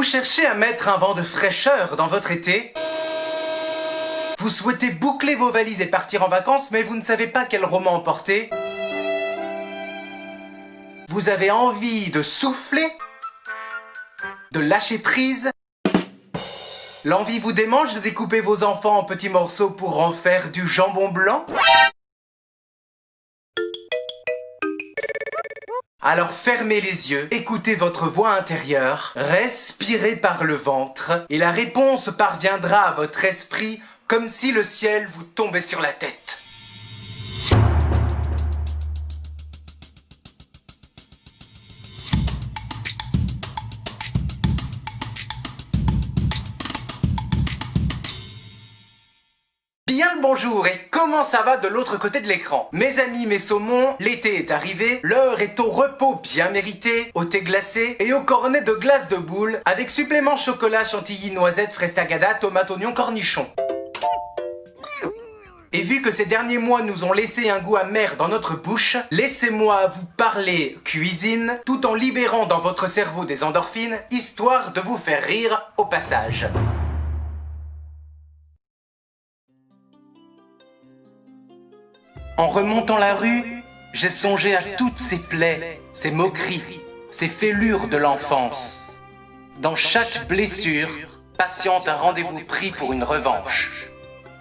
cherchez à mettre un vent de fraîcheur dans votre été? Vous souhaitez boucler vos valises et partir en vacances, mais vous ne savez pas quel roman emporter? Vous avez envie de souffler? De lâcher prise? L'envie vous démange de découper vos enfants en petits morceaux pour en faire du jambon blanc? Alors fermez les yeux, écoutez votre voix intérieure, respirez par le ventre, et la réponse parviendra à votre esprit comme si le ciel vous tombait sur la tête. Bien le bonjour, et comment ça va de l'autre côté de l'écran? Mes amis, mes saumons, l'été est arrivé, l'heure est au repos bien mérité, au thé glacé et au cornet de glace de boule avec supplément chocolat, chantilly, noisette, fraise tagada, tomate, oignon, cornichon. Et vu que ces derniers mois nous ont laissé un goût amer dans notre bouche, laissez-moi vous parler cuisine tout en libérant dans votre cerveau des endorphines, histoire de vous faire rire au passage. En remontant la rue, j'ai songé à toutes ces plaies, ces moqueries, ces fêlures de l'enfance. Dans chaque blessure, patiente un rendez-vous pris pour une revanche.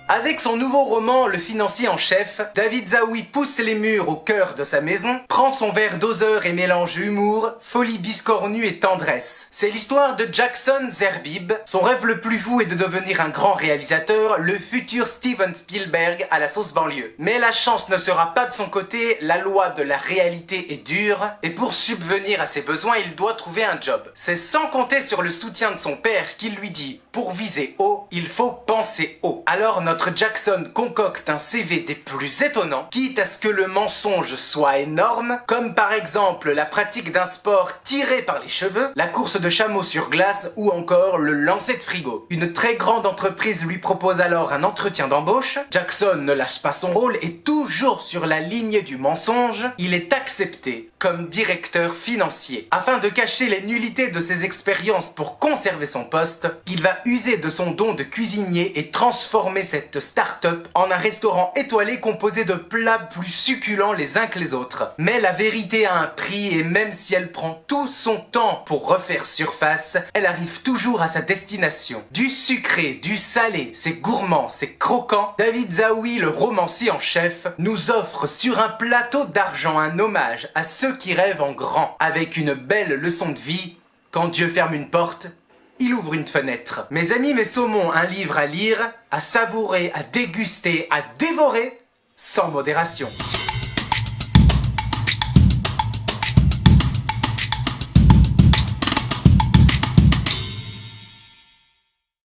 Avec son nouveau roman Le financier en chef, David Zaoui pousse les murs au cœur de sa maison, prend son verre doseur et mélange humour, folie biscornue et tendresse. C'est l'histoire de Jackson Zerbib. Son rêve le plus fou est de devenir un grand réalisateur, le futur Steven Spielberg à la sauce banlieue. Mais la chance ne sera pas de son côté, la loi de la réalité est dure, et pour subvenir à ses besoins, il doit trouver un job. C'est sans compter sur le soutien de son père qui lui dit « Pour viser haut, il faut penser haut ». Alors notre Jackson concocte un CV des plus étonnants, quitte à ce que le mensonge soit énorme, comme par exemple la pratique d'un sport tiré par les cheveux, la course de chameau sur glace ou encore le lancer de frigo. Une très grande entreprise lui propose alors un entretien d'embauche. Jackson ne lâche pas son rôle et toujours sur la ligne du mensonge, il est accepté comme directeur financier. Afin de cacher les nullités de ses expériences pour conserver son poste, il va user de son don de cuisinier et transformer cette start-up en un restaurant étoilé composé de plats plus succulents les uns que les autres. Mais la vérité a un prix et même si elle prend tout son temps pour refaire surface, elle arrive toujours à sa destination. Du sucré, du salé, c'est gourmand, c'est croquant, David Zaoui, le romancier en chef, nous offre sur un plateau d'argent un hommage à ceux qui rêvent en grand, avec une belle leçon de vie. Quand Dieu ferme une porte, il ouvre une fenêtre. Mes amis, mes saumons, un livre à lire, à savourer, à déguster, à dévorer, sans modération.